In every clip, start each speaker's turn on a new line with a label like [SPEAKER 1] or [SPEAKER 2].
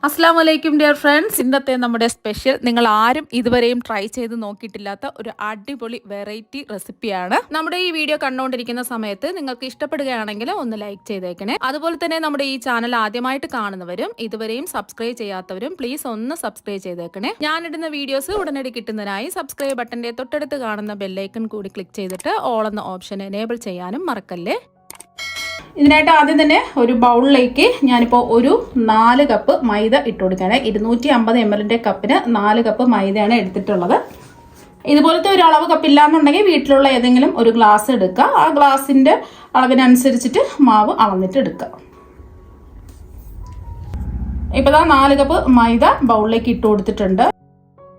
[SPEAKER 1] അസ്സാം വലൈക്കും dear friends. ഇന്നത്തെ നമ്മുടെ സ്പെഷ്യൽ നിങ്ങൾ ആരും ഇതുവരെയും ട്രൈ ചെയ്ത് നോക്കിയിട്ടില്ലാത്ത ഒരു അടിപൊളി വെറൈറ്റി റെസിപ്പിയാണ്. നമ്മുടെ ഈ വീഡിയോ കണ്ടുകൊണ്ടിരിക്കുന്ന സമയത്ത് നിങ്ങൾക്ക് ഇഷ്ടപ്പെടുകയാണെങ്കിൽ ഒന്ന് ലൈക്ക് ചെയ്തേക്കണേ. അതുപോലെ തന്നെ നമ്മുടെ ഈ ചാനൽ ആദ്യമായിട്ട് കാണുന്നവരും ഇതുവരെയും സബ്സ്ക്രൈബ് ചെയ്യാത്തവരും പ്ലീസ് ഒന്ന് സബ്സ്ക്രൈബ് ചെയ്തേക്കണേ. ഞാനിടുന്ന വീഡിയോസ് ഉടനടി കിട്ടുന്നതിനായി സബ്സ്ക്രൈബ് ബട്ടന്റെ തൊട്ടടുത്ത് കാണുന്ന ബെല്ലൈക്കൺ കൂടി ക്ലിക്ക് ചെയ്തിട്ട് ഓൾ എന്ന ഓപ്ഷൻ എനേബിൾ ചെയ്യാനും മറക്കല്ലേ. ഇതിനായിട്ട് ആദ്യം തന്നെ ഒരു ബൗളിലേക്ക് ഞാനിപ്പോൾ ഒരു 4 കപ്പ് മൈദ ഇട്ട് കൊടുക്കുകയാണ്. 250 ml കപ്പിന് 4 കപ്പ് മൈദയാണ് എടുത്തിട്ടുള്ളത്. ഇതുപോലത്തെ ഒരു അളവ് കപ്പില്ലാന്നുണ്ടെങ്കിൽ വീട്ടിലുള്ള ഏതെങ്കിലും ഒരു ഗ്ലാസ് എടുക്കുക. ആ ഗ്ലാസിൻ്റെ അളവിനനുസരിച്ചിട്ട് മാവ് അളന്നിട്ട് എടുക്കുക. ഇപ്പോൾ ദാ 4 കപ്പ് മൈദ ബൗളിലേക്ക് ഇട്ട് കൊടുത്തിട്ടുണ്ട്.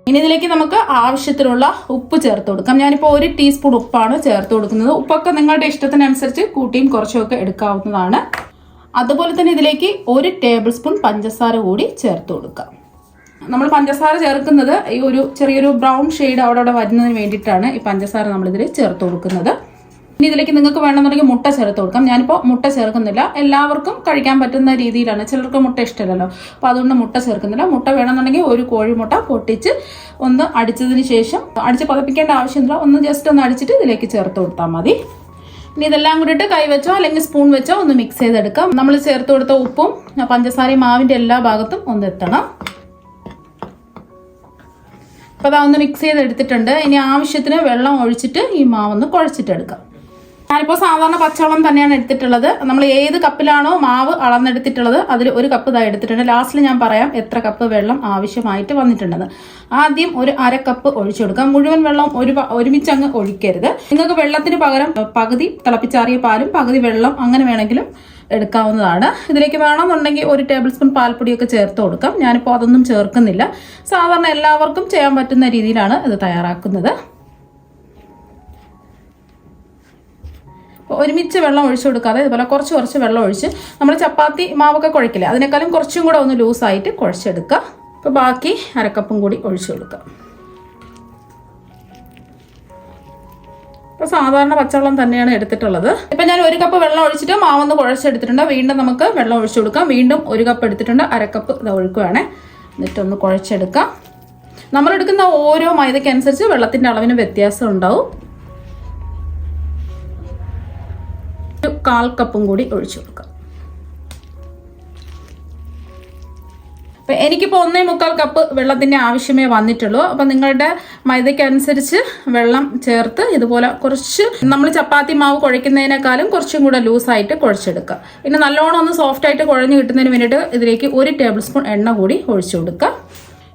[SPEAKER 1] ഇനി ഇതിലേക്ക് നമുക്ക് ആവശ്യത്തിനുള്ള ഉപ്പ് ചേർത്ത് കൊടുക്കാം. ഞാനിപ്പോൾ 1 ടീസ്പൂൺ ഉപ്പാണ് ചേർത്ത് കൊടുക്കുന്നത്. ഉപ്പൊക്കെ നിങ്ങളുടെ ഇഷ്ടത്തിനനുസരിച്ച് കൂട്ടിയും കുറച്ചുമൊക്കെ എടുക്കാവുന്നതാണ്. അതുപോലെ തന്നെ ഇതിലേക്ക് 1 ടേബിൾ സ്പൂൺ പഞ്ചസാര കൂടി ചേർത്ത് കൊടുക്കാം. നമ്മൾ പഞ്ചസാര ചേർക്കുന്നത് ഈ ഒരു ചെറിയൊരു ബ്രൗൺ ഷെയ്ഡ് അവിടെ വരുന്നതിന് വേണ്ടിയിട്ടാണ് ഈ പഞ്ചസാര നമ്മളിതിൽ ചേർത്ത് കൊടുക്കുന്നത്. ഇനി ഇതിലേക്ക് നിങ്ങൾക്ക് വേണമെന്നുണ്ടെങ്കിൽ മുട്ട ചേർത്ത് കൊടുക്കാം. ഞാനിപ്പോൾ മുട്ട ചേർക്കുന്നില്ല. എല്ലാവർക്കും കഴിക്കാൻ പറ്റുന്ന രീതിയിലാണ്. ചിലർക്ക് മുട്ട ഇഷ്ടമല്ലല്ലോ, അപ്പോൾ അതുകൊണ്ട് മുട്ട ചേർക്കുന്നില്ല. മുട്ട വേണമെന്നുണ്ടെങ്കിൽ ഒരു കോഴിമുട്ട പൊട്ടിച്ച് ഒന്ന് അടിച്ചതിന് ശേഷം, അടിച്ച് പതപ്പിക്കേണ്ട ആവശ്യമില്ല, ഒന്ന് ജസ്റ്റ് ഒന്ന് അടിച്ചിട്ട് ഇതിലേക്ക് ചേർത്ത് കൊടുത്താൽ മതി. ഇനി ഇതെല്ലാം കൂടിയിട്ട് കൈ വെച്ചോ അല്ലെങ്കിൽ സ്പൂൺ വെച്ചോ ഒന്ന് മിക്സ് ചെയ്തെടുക്കാം. നമ്മൾ ചേർത്ത് കൊടുത്ത ഉപ്പും പഞ്ചസാരയും മാവിൻ്റെ എല്ലാ ഭാഗത്തും ഒന്ന് എത്തണം. അപ്പോൾ അതൊന്ന് മിക്സ് ചെയ്തെടുത്തിട്ടുണ്ട്. ഇനി ആവശ്യത്തിന് വെള്ളം ഒഴിച്ചിട്ട് ഈ മാവൊന്ന് കുഴച്ചിട്ടെടുക്കാം. ഞാനിപ്പോൾ സാധാരണ പച്ചവെള്ളം തന്നെയാണ് എടുത്തിട്ടുള്ളത്. നമ്മൾ ഏത് കപ്പിലാണോ മാവ് അളന്നെടുത്തിട്ടുള്ളത് അതിൽ 1 കപ്പ് ഇതായി എടുത്തിട്ടുണ്ട്. ലാസ്റ്റിൽ ഞാൻ പറയാം എത്ര കപ്പ് വെള്ളം ആവശ്യമായിട്ട് വന്നിട്ടുണ്ടെന്ന്. ആദ്യം ഒരു 1/2 കപ്പ് ഒഴിച്ചു കൊടുക്കാം. മുഴുവൻ വെള്ളം ഒരുമിച്ച് അങ്ങ് ഒഴിക്കരുത്. നിങ്ങൾക്ക് വെള്ളത്തിന് പകരം പകുതി തിളപ്പിച്ചാറിയ പാലും പകുതി വെള്ളം അങ്ങനെ വേണമെങ്കിലും എടുക്കാവുന്നതാണ്. ഇതിലേക്ക് വേണമെന്നുണ്ടെങ്കിൽ 1 ടേബിൾ സ്പൂൺ പാൽപ്പൊടിയൊക്കെ ചേർത്ത് കൊടുക്കാം. ഞാനിപ്പോൾ അതൊന്നും ചേർക്കുന്നില്ല. സാധാരണ എല്ലാവർക്കും ചെയ്യാൻ പറ്റുന്ന രീതിയിലാണ് ഇത് തയ്യാറാക്കുന്നത്. ഒരുമിച്ച് വെള്ളം ഒഴിച്ചു കൊടുക്കാതെ ഇതുപോലെ കുറച്ച് വെള്ളം ഒഴിച്ച് നമ്മൾ ചപ്പാത്തി മാവൊക്കെ കുഴക്കില്ലേ അതിനേക്കാളും കുറച്ചും കൂടെ ഒന്ന് ലൂസായിട്ട് കുഴച്ചെടുക്കുക. അപ്പോൾ ബാക്കി 1/2 കപ്പും കൂടി ഒഴിച്ചു കൊടുക്കുക. ഇപ്പോൾ സാധാരണ പച്ചവെള്ളം തന്നെയാണ് എടുത്തിട്ടുള്ളത്. ഇപ്പം ഞാൻ 1 കപ്പ് വെള്ളം ഒഴിച്ചിട്ട് മാവൊന്ന് കുഴച്ചെടുത്തിട്ടുണ്ട്. വീണ്ടും നമുക്ക് വെള്ളം ഒഴിച്ചു കൊടുക്കാം. വീണ്ടും 1 കപ്പ് എടുത്തിട്ടുണ്ട്. 1/2 കപ്പ് ഇത് ഒഴിക്കുകയാണേ. എന്നിട്ടൊന്ന് കുഴച്ചെടുക്കാം. നമ്മളെടുക്കുന്ന ഓരോ മൈദയ്ക്കനുസരിച്ച് വെള്ളത്തിൻ്റെ അളവിന് വ്യത്യാസം ഉണ്ടാവും. 1/4 കപ്പും കൂടി ഒഴിച്ചു കൊടുക്കാം. അപ്പം എനിക്കിപ്പോൾ 1.25 കപ്പ് വെള്ളത്തിൻ്റെ ആവശ്യമേ വന്നിട്ടുള്ളൂ. അപ്പം നിങ്ങളുടെ മൈദയ്ക്കനുസരിച്ച് വെള്ളം ചേർത്ത് ഇതുപോലെ കുറച്ച് നമ്മൾ ചപ്പാത്തി മാവ് കുഴയ്ക്കുന്നതിനേക്കാളും കുറച്ചും കൂടെ ലൂസായിട്ട് കുഴച്ചെടുക്കുക. പിന്നെ നല്ലോണം ഒന്ന് സോഫ്റ്റായിട്ട് കുഴഞ്ഞ് കിട്ടുന്നതിന് വേണ്ടിയിട്ട് ഇതിലേക്ക് 1 ടേബിൾ സ്പൂൺ എണ്ണ കൂടി ഒഴിച്ചു കൊടുക്കുക.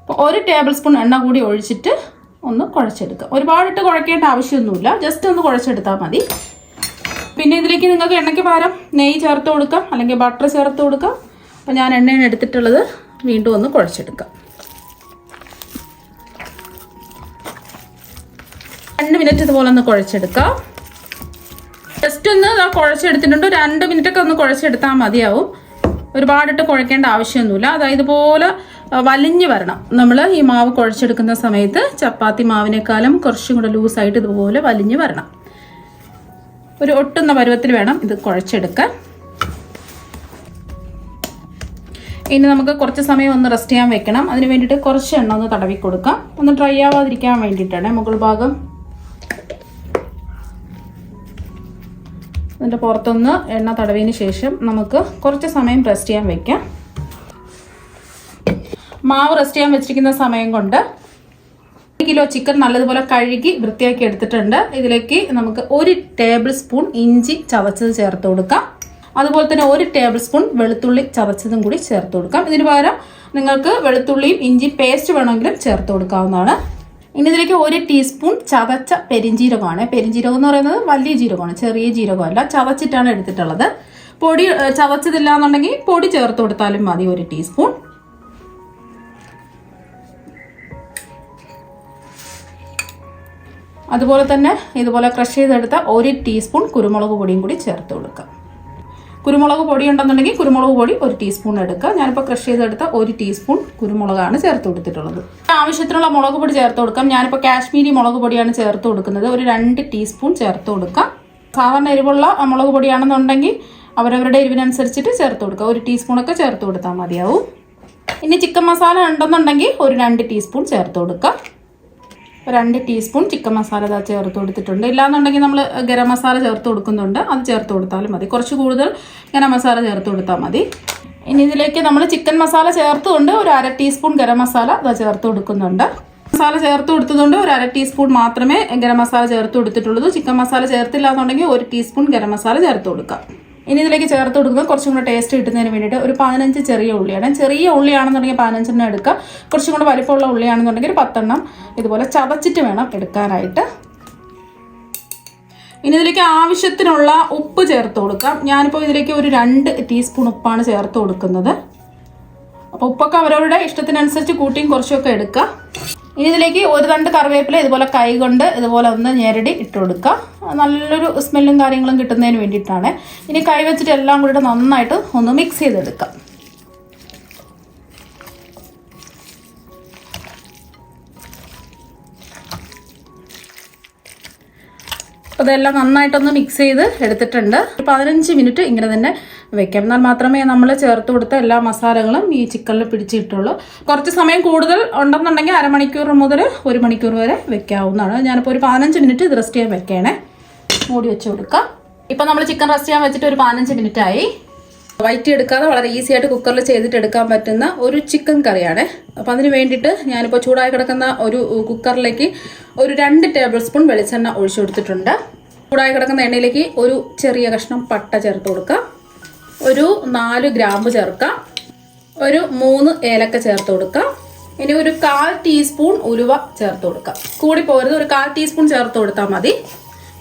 [SPEAKER 1] അപ്പോൾ 1 ടേബിൾ സ്പൂൺ എണ്ണ കൂടി ഒഴിച്ചിട്ട് ഒന്ന് കുഴച്ചെടുക്കുക. ഒരുപാടിട്ട് കുഴക്കേണ്ട ആവശ്യമൊന്നുമില്ല, ജസ്റ്റ് ഒന്ന് കുഴച്ചെടുത്താൽ മതി. പിന്നെ ഇതിലേക്ക് നിങ്ങൾക്ക് എണ്ണയ്ക്ക് പകരം നെയ്യ് ചേർത്ത് കൊടുക്കാം അല്ലെങ്കിൽ ബട്ടർ ചേർത്ത് കൊടുക്കാം. അപ്പോൾ ഞാൻ എണ്ണയാണ് എടുത്തിട്ടുള്ളത്. വീണ്ടും ഒന്ന് കുഴച്ചെടുക്കാം. 2 മിനിറ്റ് ഇതുപോലെ ഒന്ന് കുഴച്ചെടുക്കാം. ജസ്റ്റ് ഒന്ന് കുഴച്ചെടുത്തിട്ടുണ്ട്. 2 മിനിറ്റൊക്കെ ഒന്ന് കുഴച്ചെടുത്താൽ മതിയാവും. ഒരുപാടിട്ട് കുഴക്കേണ്ട ആവശ്യമൊന്നുമില്ല. അതായത് ഇതുപോലെ വലിഞ്ഞ് വരണം. നമ്മൾ ഈ മാവ് കുഴച്ചെടുക്കുന്ന സമയത്ത് ചപ്പാത്തി മാവിനേക്കാളും കുറച്ചും കൂടെ ലൂസായിട്ട് ഇതുപോലെ വലിഞ്ഞ് വരണം. ഒരു ഒട്ടുന്ന പരുവത്തിൽ വേണം ഇത് കുഴച്ചെടുക്കാൻ. ഇനി നമുക്ക് കുറച്ച് സമയം ഒന്ന് റെസ്റ്റ് ചെയ്യാൻ വെക്കണം. അതിന് വേണ്ടിയിട്ട് കുറച്ച് എണ്ണ ഒന്ന് തടവി കൊടുക്കാം. ഒന്ന് ഡ്രൈ ആവാതിരിക്കാൻ വേണ്ടിയിട്ടാണ്. മുകൾ ഭാഗം അതിൻ്റെ പുറത്തൊന്ന് എണ്ണ തടവിന് ശേഷം നമുക്ക് കുറച്ച് സമയം റെസ്റ്റ് ചെയ്യാൻ വെക്കാം. മാവ് റെസ്റ്റ് ചെയ്യാൻ വെച്ചിരിക്കുന്ന സമയം കൊണ്ട് 1 കിലോ ചിക്കൻ നല്ലതുപോലെ കഴുകി വൃത്തിയാക്കി എടുത്തിട്ടുണ്ട്. ഇതിലേക്ക് നമുക്ക് 1 ടേബിൾ സ്പൂൺ ഇഞ്ചി ചതച്ചത് ചേർത്ത് കൊടുക്കാം. അതുപോലെ തന്നെ 1 ടേബിൾ സ്പൂൺ വെളുത്തുള്ളി ചതച്ചതും കൂടി ചേർത്ത് കൊടുക്കാം. ഇതിന് പകരം നിങ്ങൾക്ക് വെളുത്തുള്ളിയും ഇഞ്ചി പേസ്റ്റ് വേണമെങ്കിലും ചേർത്ത് കൊടുക്കാവുന്നതാണ്. ഇനി ഇതിലേക്ക് 1 ടീസ്പൂൺ ചതച്ച പെരിഞ്ജീരകമാണ്. പെരിഞ്ജീരകം എന്ന് പറയുന്നത് വലിയ ജീരകമാണ്, ചെറിയ ജീരകമല്ല. ചതച്ചിട്ടാണ് എടുത്തിട്ടുള്ളത്. പൊടി ചതച്ചതില്ല എന്നുണ്ടെങ്കിൽ പൊടി ചേർത്ത് കൊടുത്താലും മതി. 1 ടീസ്പൂൺ. അതുപോലെ തന്നെ ഇതുപോലെ ക്രഷ് ചെയ്തെടുത്ത 1 ടീസ്പൂൺ കുരുമുളക് പൊടിയും കൂടി ചേർത്ത് കൊടുക്കാം. കുരുമുളക് പൊടി ഉണ്ടെന്നുണ്ടെങ്കിൽ കുരുമുളക് പൊടി 1 ടീസ്പൂൺ എടുക്കുക. ഞാനിപ്പോൾ ക്രഷ് ചെയ്തെടുത്ത 1 ടീസ്പൂൺ കുരുമുളകാണ് ചേർത്ത് കൊടുത്തിട്ടുള്ളത്. ആവശ്യത്തിനുള്ള മുളക് പൊടി ചേർത്ത് കൊടുക്കാം. ഞാനിപ്പോൾ കാശ്മീരി മുളക് പൊടിയാണ് ചേർത്ത് കൊടുക്കുന്നത്. ഒരു 2 ടീസ്പൂൺ ചേർത്ത് കൊടുക്കാം. സാധാരണ എരിവുള്ള മുളക് പൊടിയാണെന്നുണ്ടെങ്കിൽ അവരവരുടെ എരിവിനനുസരിച്ചിട്ട് ചേർത്ത് കൊടുക്കുക. 1 ടീസ്പൂണൊക്കെ ചേർത്ത് കൊടുത്താൽ മതിയാവും. ഇനി ചിക്കൻ മസാല ഉണ്ടെന്നുണ്ടെങ്കിൽ ഒരു 2 ടീസ്പൂൺ ചേർത്ത് കൊടുക്കാം. 2 ടീസ്പൂൺ ചിക്കൻ മസാല ഇതാ ചേർത്ത് കൊടുത്തിട്ടുണ്ട്. ഇല്ലാന്നുണ്ടെങ്കിൽ നമ്മൾ ഗരം മസാല ചേർത്ത് കൊടുക്കുന്നുണ്ട്, അത് ചേർത്ത് കൊടുത്താലും മതി. കുറച്ച് കൂടുതൽ ഗരം മസാല ചേർത്ത് കൊടുത്താൽ മതി. ഇനി ഇതിലേക്ക് നമ്മൾ ചിക്കൻ മസാല ചേർത്തുകൊണ്ട് ഒരു 1/2 ടീസ്പൂൺ ഗരം മസാല ഇതാ ചേർത്ത് കൊടുക്കുന്നുണ്ട്. മസാല ചേർത്ത് കൊടുത്തതുകൊണ്ട് ഒരു 1/2 ടീസ്പൂൺ മാത്രമേ ഗരം മസാല ചേർത്ത് കൊടുത്തിട്ടുള്ളൂ. ചിക്കൻ മസാല ചേർത്തില്ല എന്നുണ്ടെങ്കിൽ 1 ടീസ്പൂൺ ഗരം മസാല ചേർത്ത് കൊടുക്കാം. ഇനി ഇതിലേക്ക് ചേർത്ത് കൊടുക്കുന്നത് കുറച്ചും കൂടെ ടേസ്റ്റ് കിട്ടുന്നതിന് വേണ്ടിയിട്ട് ഒരു 15 ചെറിയ ഉള്ളിയാണ്. ചെറിയ ഉള്ളിയാണെന്നുണ്ടെങ്കിൽ 15 എണ്ണം എടുക്കുക. കുറച്ചും കൂടെ വലിപ്പമുള്ള ഉള്ളിയാണെന്നുണ്ടെങ്കിൽ 10 എണ്ണം ഇതുപോലെ ചതച്ചിട്ട് വേണം എടുക്കാനായിട്ട്. ഇനി ഇതിലേക്ക് ആവശ്യത്തിനുള്ള ഉപ്പ് ചേർത്ത് കൊടുക്കാം. ഞാനിപ്പോൾ ഇതിലേക്ക് ഒരു 2 ടീസ്പൂൺ ഉപ്പാണ് ചേർത്ത് കൊടുക്കുന്നത്. അപ്പോൾ ഉപ്പൊക്കെ അവരവരുടെ ഇഷ്ടത്തിനനുസരിച്ച് കൂട്ടിയും കുറച്ചൊക്കെ എടുക്കുക. ഇനി ഇതിലേക്ക് ഒരു 2 കറിവേപ്പില ഇതുപോലെ കൈ കൊണ്ട് ഇതുപോലെ ഒന്ന് ഞെരടി ഇട്ട് കൊടുക്കുക. നല്ലൊരു സ്മെല്ലും കാര്യങ്ങളും കിട്ടുന്നതിന് വേണ്ടിയിട്ടാണ്. ഇനി കൈ വെച്ചിട്ട് എല്ലാം കൂടി നന്നായിട്ട് ഒന്ന് മിക്സ് ചെയ്തെടുക്കാം. അതെല്ലാം നന്നായിട്ടൊന്ന് മിക്സ് ചെയ്ത് എടുത്തിട്ടുണ്ട്. 15 മിനിറ്റ് ഇങ്ങനെ തന്നെ വെക്കാം. എന്നാൽ മാത്രമേ നമ്മൾ ചേർത്ത് കൊടുത്ത എല്ലാ മസാലകളും ഈ ചിക്കനിൽ പിടിച്ചിട്ടുള്ളൂ. കുറച്ച് സമയം കൂടുതൽ ഉണ്ടെന്നുണ്ടെങ്കിൽ അരമണിക്കൂർ മുതൽ 1 മണിക്കൂർ വരെ വെക്കാവുന്നതാണ്. ഞാനിപ്പോൾ ഒരു 15 മിനിറ്റ് ഇത് റെസ്റ്റ് ചെയ്യാൻ വെക്കണേ. മൂടി വെച്ച് കൊടുക്കാം. ഇപ്പം നമ്മൾ ചിക്കൻ റെസ്റ്റ് ചെയ്യാൻ വെച്ചിട്ട് ഒരു 15 മിനിറ്റ് ആയി. വയറ്റി എടുക്കാതെ വളരെ ഈസി ആയിട്ട് കുക്കറിൽ ചെയ്തിട്ട് എടുക്കാൻ പറ്റുന്ന ഒരു ചിക്കൻ കറിയാണ്. അപ്പം അതിന് വേണ്ടിയിട്ട് ഞാനിപ്പോൾ ചൂടായി കിടക്കുന്ന ഒരു കുക്കറിലേക്ക് ഒരു 2 ടേബിൾ സ്പൂൺ വെളിച്ചെണ്ണ ഒഴിച്ചു കൊടുത്തിട്ടുണ്ട്. ചൂടായി കിടക്കുന്ന എണ്ണയിലേക്ക് ഒരു ചെറിയ കഷ്ണം പട്ട ചേർത്ത് കൊടുക്കാം. ഒരു 4 ഗ്രാമ്പ് ചേർക്കാം. ഒരു 3 ഏലക്ക ചേർത്ത് കൊടുക്കാം. ഇനി ഒരു 1/4 ടീസ്പൂൺ ഉലുവ ചേർത്ത് കൊടുക്കാം. കൂടി പോരുത്, ഒരു 1/4 ടീസ്പൂൺ ചേർത്ത് കൊടുത്താൽ മതി.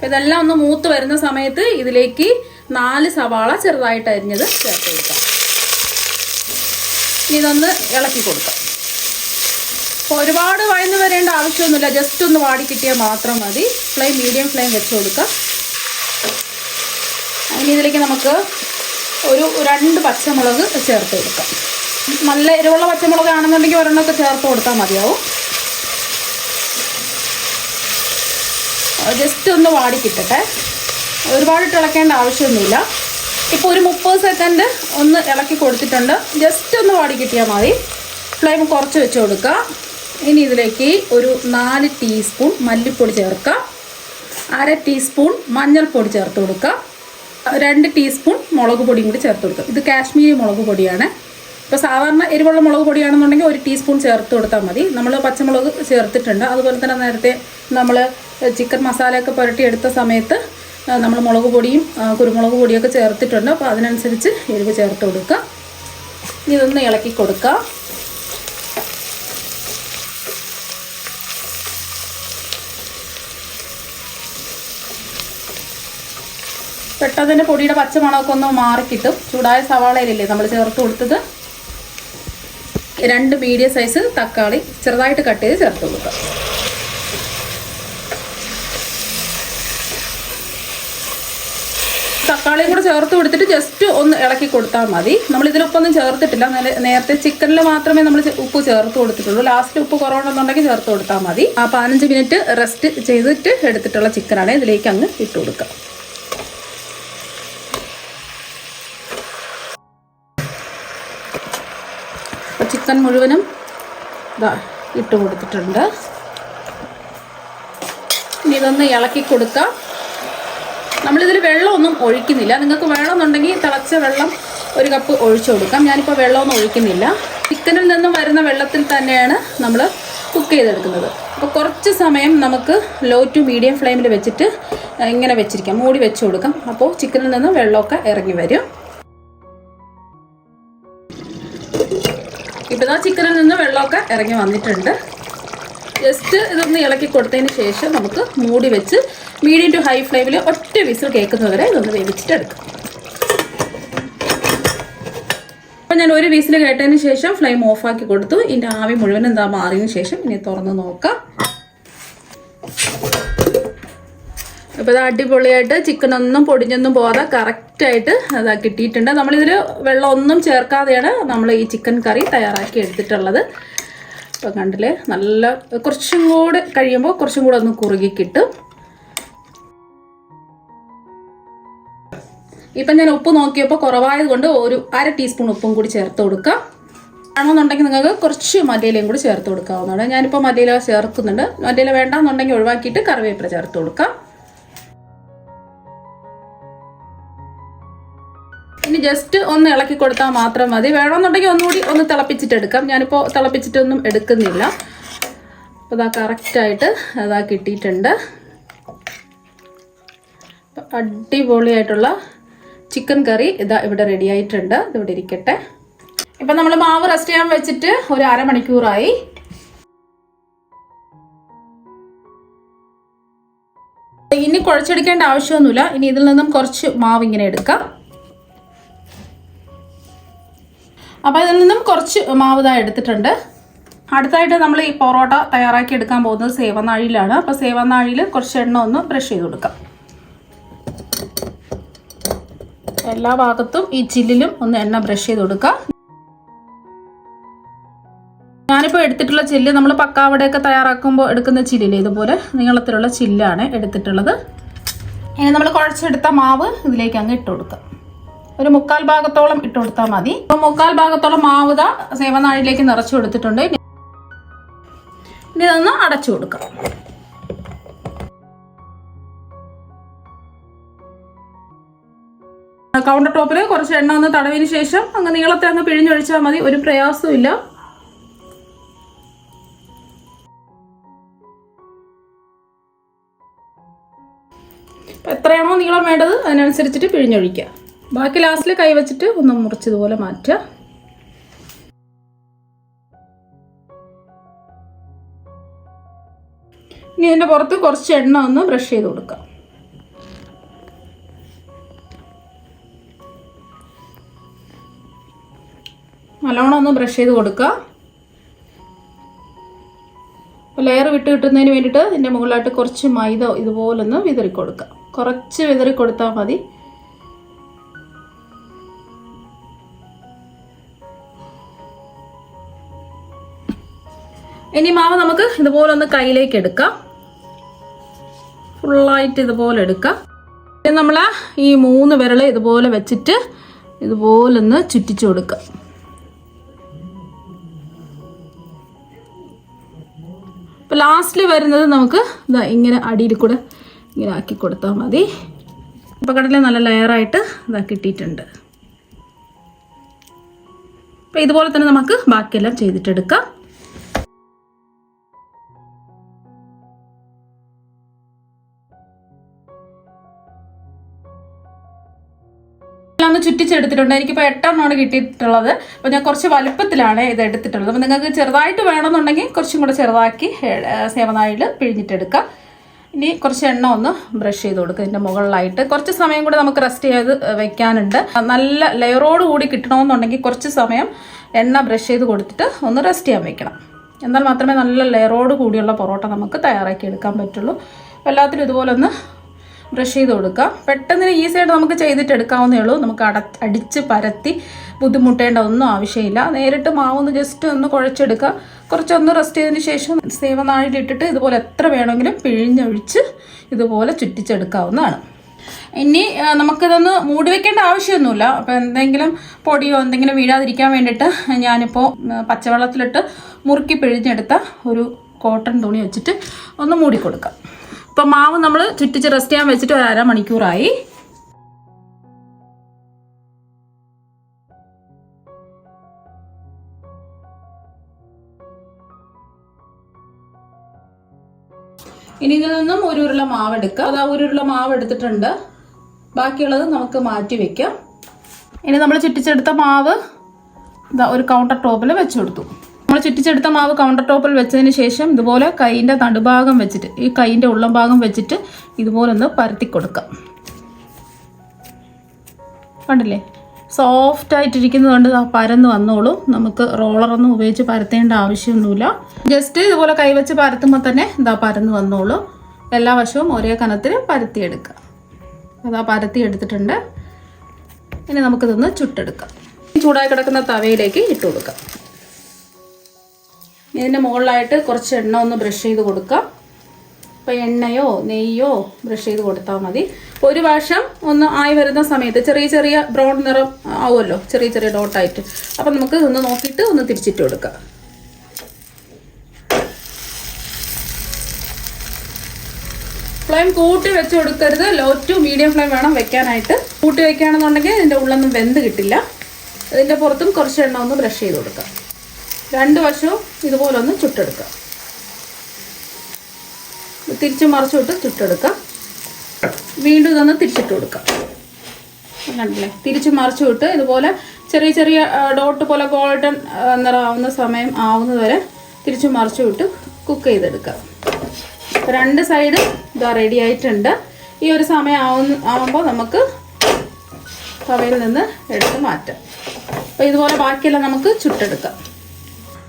[SPEAKER 1] ഇതെല്ലാം ഒന്ന് മൂത്ത് വരുന്ന സമയത്ത് ഇതിലേക്ക് 4 സവാള ചെറുതായിട്ട് അരിഞ്ഞത് ചേർത്ത് കൊടുക്കാം. ഇതൊന്ന് ഇളക്കി കൊടുക്കാം. അപ്പോൾ ഒരുപാട് വഴന്ന് വരേണ്ട ആവശ്യമൊന്നുമില്ല, ജസ്റ്റ് ഒന്ന് വാടി കിട്ടിയാൽ മാത്രം മതി. മീഡിയം ഫ്ലെയിം വെച്ച് കൊടുക്കാം. ഇനി ഇതിലേക്ക് നമുക്ക് ഒരു 2 പച്ചമുളക് ചേർത്ത് കൊടുക്കാം. നല്ല എരിവുള്ള പച്ചമുളക് ആണെന്നുണ്ടെങ്കിൽ ഒരെണ്ണമൊക്കെ ചേർത്ത് കൊടുത്താൽ മതിയാവും. ജസ്റ്റ് ഒന്ന് വാടി കിട്ടട്ടെ, ഒരുപാട് ഇളക്കേണ്ട ആവശ്യമൊന്നുമില്ല. ഇപ്പോൾ ഒരു 30 സെക്കൻഡ് ഒന്ന് ഇളക്കി കൊടുത്തിട്ടുണ്ട്. ജസ്റ്റ് ഒന്ന് വാടി കിട്ടിയാൽ മതി. ഫ്ലെയിം കുറച്ച് വെച്ച് കൊടുക്കുക. ഇനി ഇതിലേക്ക് ഒരു 4 ടീസ്പൂൺ മല്ലിപ്പൊടി ചേർക്കുക. 1/2 ടീസ്പൂൺ മഞ്ഞൾപ്പൊടി ചേർത്ത് കൊടുക്കുക. 2 ടീസ്പൂൺ മുളക് പൊടിയും കൂടി ചേർത്ത് കൊടുക്കുക. ഇത് കാശ്മീരി മുളക് പൊടിയാണ്. ഇപ്പോൾ സാധാരണ എരിവുള്ള മുളക് പൊടിയാണെന്നുണ്ടെങ്കിൽ 1 ടീസ്പൂൺ ചേർത്ത് കൊടുത്താൽ മതി. നമ്മൾ പച്ചമുളക് ചേർത്തിട്ടുണ്ട്. അതുപോലെ തന്നെ നേരത്തെ നമ്മൾ ചിക്കൻ മസാലയൊക്കെ പുരട്ടി എടുത്ത സമയത്ത് നമ്മൾ മുളക് പൊടിയും കുരുമുളക് പൊടിയൊക്കെ ചേർത്തിട്ടുണ്ട്. അപ്പോൾ അതിനനുസരിച്ച് എരിവ് ചേർത്ത് കൊടുക്കുക. ഇതൊന്ന് ഇളക്കി കൊടുക്കുക. പെട്ടെന്ന് പൊടിയുടെ പച്ചമണമൊക്കെ ഒന്ന് മാറിക്കിട്ടും. ചൂടായ സവാളയിലല്ലേ നമ്മൾ ചേർത്ത് കൊടുത്തത്. 2 മീഡിയം സൈസ് തക്കാളി ചെറുതായിട്ട് കട്ട് ചെയ്ത് ചേർത്ത് കൊടുക്കുക. തക്കാളിയും കൂടെ ചേർത്ത് കൊടുത്തിട്ട് ജസ്റ്റ് ഒന്ന് ഇളക്കി കൊടുത്താൽ മതി. നമ്മളിതിൽ ഉപ്പൊന്നും ചേർത്തിട്ടില്ല. നേരത്തെ ചിക്കനിൽ മാത്രമേ നമ്മൾ ഉപ്പ് ചേർത്ത് കൊടുത്തിട്ടുള്ളൂ. ലാസ്റ്റ് ഉപ്പ് കുറവുണ്ടെന്നുണ്ടെങ്കിൽ ചേർത്ത് കൊടുത്താൽ മതി. 15 മിനിറ്റ് റെസ്റ്റ് ചെയ്തിട്ട് എടുത്തിട്ടുള്ള ചിക്കനാണ് ഇതിലേക്ക് അങ്ങ് ഇട്ട് കൊടുക്കുക. ചിക്കൻ മുഴുവനും ഇട്ട് കൊടുത്തിട്ടുണ്ട്. ഇനി ഇതൊന്ന് ഇളക്കി കൊടുക്കാം. നമ്മളിതിൽ വെള്ളമൊന്നും ഒഴിക്കുന്നില്ല. നിങ്ങൾക്ക് വേണമെന്നുണ്ടെങ്കിൽ തിളച്ച വെള്ളം 1 കപ്പ് ഒഴിച്ചു കൊടുക്കാം. ഞാനിപ്പോൾ വെള്ളമൊന്നും ഒഴിക്കുന്നില്ല. ചിക്കനിൽ നിന്നും വരുന്ന വെള്ളത്തിൽ തന്നെയാണ് നമ്മൾ കുക്ക് ചെയ്തെടുക്കുന്നത്. അപ്പോൾ കുറച്ച് സമയം നമുക്ക് ലോ ടു മീഡിയം ഫ്ലെയിമിൽ വെച്ചിട്ട് ഇങ്ങനെ വെച്ചിരിക്കാം. മൂടി വെച്ച് കൊടുക്കാം. അപ്പോൾ ചിക്കനിൽ നിന്ന് വെള്ളമൊക്കെ ഇറങ്ങി വരും. ഇപ്പോൾ ഇതാ ചിക്കനിൽ നിന്ന് വെള്ളമൊക്കെ ഇറങ്ങി വന്നിട്ടുണ്ട്. ജസ്റ്റ് ഇതൊന്ന് ഇളക്കി കൊടുത്തതിന് ശേഷം നമുക്ക് മൂടി വെച്ച് മീഡിയം ടു ഹൈ ഫ്ലെയിമിൽ ഒറ്റ വിസിൽ കേൾക്കുന്നവരെ ഇതൊന്ന് വേവിച്ചിട്ട് എടുക്കാം. അപ്പം ഞാൻ 1 വിസിൽ കേട്ടതിന് ശേഷം ഫ്ലെയിം ഓഫാക്കി കൊടുത്തു. ഇതിൻ്റെ ആവി മുഴുവൻ എന്താ മാറിയതിന് ശേഷം ഇനി തുറന്ന് നോക്കാം. അപ്പോൾ ഇത് അടിപൊളിയായിട്ട് ചിക്കൻ ഒന്നും പൊടിഞ്ഞൊന്നും പോകാതെ കറക്റ്റായിട്ട് അതാ കിട്ടിയിട്ടുണ്ട്. നമ്മളിതിൽ വെള്ളം ഒന്നും ചേർക്കാതെയാണ് നമ്മൾ ഈ ചിക്കൻ കറി തയ്യാറാക്കി എടുത്തിട്ടുള്ളത്. അപ്പോൾ കണ്ടില്ലേ, നല്ല കുറച്ചും കൂടെ കഴിയുമ്പോൾ കുറച്ചും കൂടെ ഒന്ന് കുറുകി കിട്ടും. ഇപ്പം ഞാൻ ഉപ്പ് നോക്കിയപ്പോൾ കുറവായത് കൊണ്ട് ഒരു 1/2 ടീസ്പൂൺ ഉപ്പും കൂടി ചേർത്ത് കൊടുക്കാം. ആണെന്നുണ്ടെങ്കിൽ നിങ്ങൾക്ക് കുറച്ച് മല്ലിയിലയും കൂടി ചേർത്ത് കൊടുക്കാവുന്നതാണ്. ഞാനിപ്പോൾ മല്ലിയില ചേർക്കുന്നുണ്ട്. മല്ലിയില വേണ്ടാന്നുണ്ടെങ്കിൽ ഒഴിവാക്കിയിട്ട് കറിവേപ്പില ചേർത്ത് കൊടുക്കാം. ഇനി ജസ്റ്റ് ഒന്ന് ഇളക്കി കൊടുത്താൽ മാത്രം മതി. വേണമെന്നുണ്ടെങ്കിൽ ഒന്നുകൂടി ഒന്ന് തിളപ്പിച്ചിട്ടെടുക്കാം. ഞാനിപ്പോൾ തിളപ്പിച്ചിട്ടൊന്നും എടുക്കുന്നില്ല. അപ്പോൾ ഇതാ കറക്റ്റായിട്ട് അതാ കിട്ടിയിട്ടുണ്ട്. അടിപൊളിയായിട്ടുള്ള ചിക്കൻ കറി ഇതാ ഇവിടെ റെഡി ആയിട്ടുണ്ട്. ഇതിവിടെ ഇരിക്കട്ടെ. ഇപ്പം നമ്മൾ മാവ് റെസ്റ്റ് ചെയ്യാൻ വെച്ചിട്ട് ഒരു അരമണിക്കൂറായി. ഇനി കുഴച്ചെടുക്കേണ്ട ആവശ്യമൊന്നുമില്ല. ഇനി ഇതിൽ നിന്നും കുറച്ച് മാവ് ഇങ്ങനെ എടുക്കാം. അപ്പോൾ ഇതിൽ നിന്നും കുറച്ച് മാവ് ഇതാ എടുത്തിട്ടുണ്ട്. അടുത്തായിട്ട് നമ്മൾ ഈ പൊറോട്ട തയ്യാറാക്കി എടുക്കാൻ പോകുന്നത് സേവനാഴിയിലാണ്. അപ്പോൾ സേവനാഴിയിൽ കുറച്ച് എണ്ണ ഒന്ന് ബ്രഷ് ചെയ്ത് കൊടുക്കാം. എല്ലാ ഭാഗത്തും ഈ ചില്ലിലും ഒന്ന് എണ്ണ ബ്രഷ് ചെയ്ത് കൊടുക്കാം. ഞാനിപ്പോൾ എടുത്തിട്ടുള്ള ചില്ല് നമ്മൾ പക്കാവടയൊക്കെ തയ്യാറാക്കുമ്പോൾ എടുക്കുന്ന ചില്ലില്ലേ, ഇതുപോലെ നീളത്തിലുള്ള ചില്ലാണ് എടുത്തിട്ടുള്ളത്. ഇനി നമ്മൾ കുഴച്ചെടുത്ത മാവ് ഇതിലേക്ക് അങ്ങ് ഇട്ട് കൊടുക്കാം. ഒരു 3/4 ഭാഗത്തോളം ഇട്ട് കൊടുത്താൽ മതി. അപ്പോൾ 3/4 ഭാഗത്തോളം മാവ് ഇതാ സേവനാഴിയിലേക്ക് നിറച്ചു കൊടുത്തിട്ടുണ്ട്. ഇനി ഇതൊന്ന് അടച്ചു കൊടുക്കാം. കൗണ്ടർ ടോപ്പിൽ കുറച്ച് എണ്ണ ഒന്ന് തടവിന് ശേഷം അങ്ങ് നീളത്തെ അങ്ങ് പിഴിഞ്ഞൊഴിച്ചാൽ മതി. ഒരു പ്രയാസവും ഇല്ല. എത്രയാണോ നീളം വേണ്ടത് അതിനനുസരിച്ചിട്ട് പിഴിഞ്ഞൊഴിക്കുക. ബാക്കി ലാസ്റ്റിൽ കൈവച്ചിട്ട് ഒന്ന് മുറിച്ചതുപോലെ മാറ്റുക. ഇനി ഇതിൻ്റെ പുറത്ത് കുറച്ച് എണ്ണ ഒന്ന് ബ്രഷ് ചെയ്ത് കൊടുക്കാം. നല്ലോണം ഒന്ന് ബ്രഷ് ചെയ്ത് കൊടുക്കുക. ലെയർ വിട്ട് കിട്ടുന്നതിന് വേണ്ടിയിട്ട് ഇതിൻ്റെ മുകളിലായിട്ട് കുറച്ച് മൈദ ഇതുപോലൊന്ന് വിതറി കൊടുക്കുക. കുറച്ച് വിതറി കൊടുത്താൽ മതി. ഇനി മാവ് നമുക്ക് ഇതുപോലെ ഒന്ന് കയ്യിലേക്ക് എടുക്കാം. ഫുള്ളായിട്ട് ഇതുപോലെ എടുക്കാം. ഇനി നമ്മൾ ഈ 3 വിരൽ ഇതുപോലെ വെച്ചിട്ട് ഇതുപോലൊന്ന് ചുറ്റിച്ചു കൊടുക്കാം. അപ്പോൾ ലാസ്റ്റിൽ വരുന്നത് നമുക്ക് ഇതാ ഇങ്ങനെ അടിയിൽ കൂടെ ഇങ്ങനെ ആക്കി കൊടുത്താൽ മതി. അപ്പോൾ കടല നല്ല ലെയറായിട്ട് ഇതാ കിട്ടിയിട്ടുണ്ട്. അപ്പോൾ ഇതുപോലെ തന്നെ നമുക്ക് ബാക്കിയെല്ലാം ചെയ്തിട്ടെടുക്കാം. ഒന്ന് ചുറ്റിച്ചെടുത്തിട്ടുണ്ട്. എനിക്കിപ്പോൾ 8 എണ്ണമാണ് കിട്ടിയിട്ടുള്ളത്. അപ്പോൾ ഞാൻ കുറച്ച് വലുപ്പത്തിലാണ് ഇത് എടുത്തിട്ടുള്ളത്. അപ്പോൾ നിങ്ങൾക്ക് ചെറുതായിട്ട് വേണമെന്നുണ്ടെങ്കിൽ കുറച്ചും കൂടെ ചെറുതാക്കി സേവനാഴിയിൽ പിഴിഞ്ഞിട്ടെടുക്കാം. ഇനി കുറച്ച് എണ്ണ ഒന്ന് ബ്രഷ് ചെയ്ത് കൊടുക്കുക ഇതിൻ്റെ മുകളിലായിട്ട്. കുറച്ച് സമയം കൂടെ നമുക്ക് റെസ്റ്റ് ചെയ്ത് വെക്കാനുണ്ട്. നല്ല ലെയറോട് കൂടി കിട്ടണമെന്നുണ്ടെങ്കിൽ കുറച്ച് സമയം എണ്ണ ബ്രഷ് ചെയ്ത് കൊടുത്തിട്ട് ഒന്ന് റെസ്റ്റ് ചെയ്യാൻ വെക്കണം. എന്നാൽ മാത്രമേ നല്ല ലെയറോട് കൂടിയുള്ള പൊറോട്ട നമുക്ക് തയ്യാറാക്കി എടുക്കാൻ പറ്റുള്ളൂ. എല്ലാത്തിനും ഇതുപോലെ ഒന്ന് ബ്രഷ് ചെയ്ത് കൊടുക്കുക. പെട്ടെന്ന് ഈസിയായിട്ട് നമുക്ക് ചെയ്തിട്ട് എടുക്കാവുന്നേ ഉള്ളൂ. നമുക്ക് അടിച്ച് പരത്തി ബുദ്ധിമുട്ടേണ്ട ഒന്നും ആവശ്യമില്ല. നേരിട്ട് മാവൊന്ന് ജസ്റ്റ് ഒന്ന് കുഴച്ചെടുക്കുക. കുറച്ചൊന്ന് റെസ്റ്റ് ചെയ്തതിന് ശേഷം സേവനാഴിയിലിട്ടിട്ട് ഇതുപോലെ എത്ര വേണമെങ്കിലും പിഴിഞ്ഞൊഴിച്ച് ഇതുപോലെ ചുറ്റിച്ചെടുക്കാവുന്നതാണ്. ഇനി നമുക്കിതൊന്ന് മൂടി വെക്കേണ്ട ആവശ്യമൊന്നുമില്ല. അപ്പോൾ എന്തെങ്കിലും പൊടിയോ എന്തെങ്കിലും വീഴാതിരിക്കാൻ വേണ്ടിയിട്ട് ഞാനിപ്പോൾ പച്ചവെള്ളത്തിലിട്ട് മുറുക്കി പിഴിഞ്ഞെടുത്ത ഒരു കോട്ടൺ തുണി വെച്ചിട്ട് ഒന്ന് മൂടിക്കൊടുക്കാം. ഇപ്പം മാവ് നമ്മൾ ചുറ്റിച്ച് റെസ്റ്റ് ചെയ്യാൻ വെച്ചിട്ട് ഒരു അരമണിക്കൂറായി. ഇനി ഇതിൽ നിന്നും ഒരു ഉരുള മാവ് എടുക്കുക. അത് ഒരു ഉരുള മാവ് എടുത്തിട്ടുണ്ട്. ബാക്കിയുള്ളത് നമുക്ക് മാറ്റി വെക്കാം. ഇനി നമ്മൾ ചുറ്റിച്ചെടുത്ത മാവ് ഒരു കൗണ്ടർ ടോപ്പിൽ വെച്ച് കൊടുത്തു. നമ്മൾ ചുറ്റിച്ചെടുത്ത മാവ് കൗണ്ടർ ടോപ്പിൽ വെച്ചതിന് ശേഷം ഇതുപോലെ കൈയിൻ്റെ നടുഭാഗം വെച്ചിട്ട് ഈ കൈയിൻ്റെ ഉള്ളം ഭാഗം വെച്ചിട്ട് ഇതുപോലെ ഒന്ന് പരത്തി കൊടുക്കാം. കണ്ടില്ലേ, സോഫ്റ്റ് ആയിട്ടിരിക്കുന്നത് കൊണ്ട് പരന്ന് വന്നോളും. നമുക്ക് റോളറൊന്നും ഉപയോഗിച്ച് പരത്തേണ്ട ആവശ്യമൊന്നുമില്ല. ജസ്റ്റ് ഇതുപോലെ കൈവച്ച് പരത്തുമ്പോൾ തന്നെ പരന്ന് വന്നോളൂ. എല്ലാ വശവും ഒരേ കനത്തിൽ പരത്തിയെടുക്കുക. പരത്തി എടുത്തിട്ടുണ്ട്. ഇനി നമുക്കിതൊന്ന് ചുട്ടെടുക്കാം. ചൂടായി കിടക്കുന്ന തവയിലേക്ക് ഇട്ട് കൊടുക്കാം. ഇതിൻ്റെ മുകളിലായിട്ട് കുറച്ച് എണ്ണ ഒന്ന് ബ്രഷ് ചെയ്ത് കൊടുക്കാം. അപ്പോൾ എണ്ണയോ നെയ്യോ ബ്രഷ് ചെയ്ത് കൊടുത്താൽ മതി. ഒരു വശം ഒന്ന് ആയി വരുന്ന സമയത്ത് ചെറിയ ചെറിയ ബ്രൗൺ നിറം ആവുമല്ലോ, ചെറിയ ചെറിയ ഡോട്ടായിട്ട്. അപ്പം നമുക്ക് ഒന്ന് നോക്കിയിട്ട് ഒന്ന് തിരിച്ചിട്ട് കൊടുക്കാം. ഫ്ലെയിം കൂട്ടി വെച്ച് കൊടുക്കരുത്, ലോ ടു മീഡിയം ഫ്ലെയിം വേണം വെക്കാനായിട്ട്. കൂട്ടി വെക്കുകയാണെന്നുണ്ടെങ്കിൽ ഇതിൻ്റെ ഉള്ളൊന്നും വെന്ത് കിട്ടില്ല. ഇതിൻ്റെ പുറത്തും കുറച്ച് എണ്ണ ഒന്ന് ബ്രഷ് ചെയ്ത് കൊടുക്കാം. രണ്ട് വശവും ഇതുപോലെ ഒന്ന് ചുട്ടെടുക്കാം. തിരിച്ച് മറിച്ചിട്ട് ചുട്ടെടുക്കാം. വീണ്ടും ഇതൊന്ന് തിരിച്ചിട്ട് കൊടുക്കാം. കണ്ടില്ലേ, തിരിച്ച് മറിച്ചു വിട്ട് ഇതുപോലെ ചെറിയ ചെറിയ ഡോട്ട് പോലെ ഗോൾഡൻ നിറമാവുന്ന സമയം ആവുന്നത് വരെ തിരിച്ച് മറിച്ചു വിട്ട് കുക്ക് ചെയ്തെടുക്കാം. രണ്ട് സൈഡ് ഇതാ റെഡി ആയിട്ടുണ്ട്. ഈ ഒരു സമയം ആവുമ്പോൾ നമുക്ക് തവയിൽ നിന്ന് എടുത്ത് മാറ്റാം. അപ്പോൾ ഇതുപോലെ ബാക്കിയെല്ലാം നമുക്ക് ചുട്ടെടുക്കാം.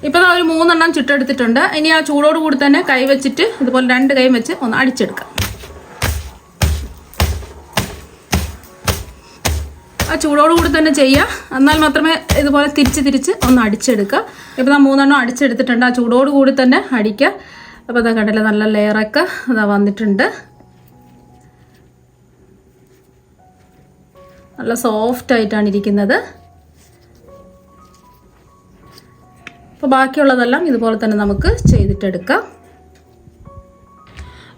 [SPEAKER 1] ഇപ്പോൾ ഒരു 3 എണ്ണം ചുട്ടെടുത്തിട്ടുണ്ട്. ഇനി ആ ചൂടോട് കൂടി തന്നെ കൈ വെച്ചിട്ട് ഇതുപോലെ 2 കൈ വെച്ച് ഒന്ന് അടിച്ചെടുക്കാം. ആ ചൂടോട് കൂടി തന്നെ ചെയ്യുക, എന്നാൽ മാത്രമേ ഇതുപോലെ തിരിച്ച് ഒന്ന് അടിച്ചെടുക്കുക. ഇപ്പോൾ 3 എണ്ണം അടിച്ചെടുത്തിട്ടുണ്ട്. ആ ചൂടോട് കൂടി തന്നെ അടിക്കുക. അപ്പോൾ അതാ കണ്ടില്ല, നല്ല ലെയറൊക്കെ അതാ വന്നിട്ടുണ്ട്. നല്ല സോഫ്റ്റ് ആയിട്ടാണ് ഇരിക്കുന്നത്. അപ്പോൾ ബാക്കിയുള്ളതെല്ലാം ഇതുപോലെ തന്നെ നമുക്ക് ചെയ്തിട്ടെടുക്കാം.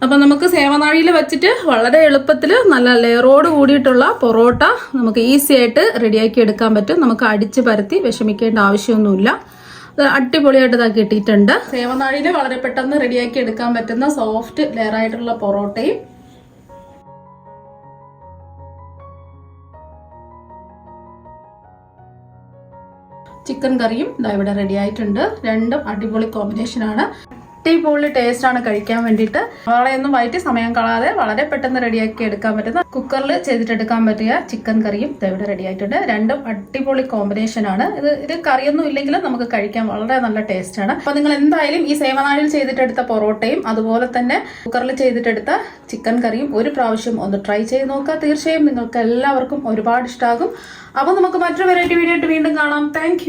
[SPEAKER 1] അപ്പം നമുക്ക് സേവനാഴിയിൽ വെച്ചിട്ട് വളരെ എളുപ്പത്തിൽ നല്ല ലെയറോട് കൂടിയിട്ടുള്ള പൊറോട്ട നമുക്ക് ഈസി ആയിട്ട് റെഡിയാക്കി എടുക്കാൻ പറ്റും. നമുക്ക് അടിച്ച് പരത്തി വിഷമിക്കേണ്ട ആവശ്യമൊന്നുമില്ല. അത് അടിപൊളിയായിട്ട് ഇതാക്കി കിട്ടിയിട്ടുണ്ട്. സേവനാഴിയിൽ വളരെ പെട്ടെന്ന് റെഡിയാക്കി എടുക്കാൻ പറ്റുന്ന സോഫ്റ്റ് ലെയർ ആയിട്ടുള്ള പൊറോട്ടയും ചിക്കൻ കറിയും ഇതാ ഇവിടെ റെഡി ആയിട്ടുണ്ട്. രണ്ടും അടിപൊളി കോമ്പിനേഷനാണ്. അടിപൊളി ടേസ്റ്റ് ആണ് കഴിക്കാൻ വേണ്ടിയിട്ട്. വളരെയൊന്നും വയറ്റി സമയം കളയാതെ വളരെ പെട്ടെന്ന് റെഡിയാക്കി എടുക്കാൻ പറ്റുന്ന കുക്കറിൽ ചെയ്തിട്ടെടുക്കാൻ പറ്റിയ ചിക്കൻ കറിയും ഇവിടെ റെഡി ആയിട്ടുണ്ട്. രണ്ടും അടിപൊളി കോമ്പിനേഷൻ ആണ്. ഇത് കറിയൊന്നും ഇല്ലെങ്കിലും നമുക്ക് കഴിക്കാൻ വളരെ നല്ല ടേസ്റ്റ് ആണ്. അപ്പൊ നിങ്ങൾ എന്തായാലും ഈ സേവനാഴിയിൽ ചെയ്തിട്ടെടുത്ത പൊറോട്ടയും അതുപോലെ തന്നെ കുക്കറിൽ ചെയ്തിട്ടെടുത്ത ചിക്കൻ കറിയും ഒരു പ്രാവശ്യം ഒന്ന് ട്രൈ ചെയ്ത് നോക്കുക. തീർച്ചയായും നിങ്ങൾക്ക് എല്ലാവർക്കും ഒരുപാട് ഇഷ്ടമാകും. അപ്പൊ നമുക്ക് മറ്റൊരു വെറൈറ്റി വീഡിയോ ആയിട്ട് വീണ്ടും കാണാം. താങ്ക്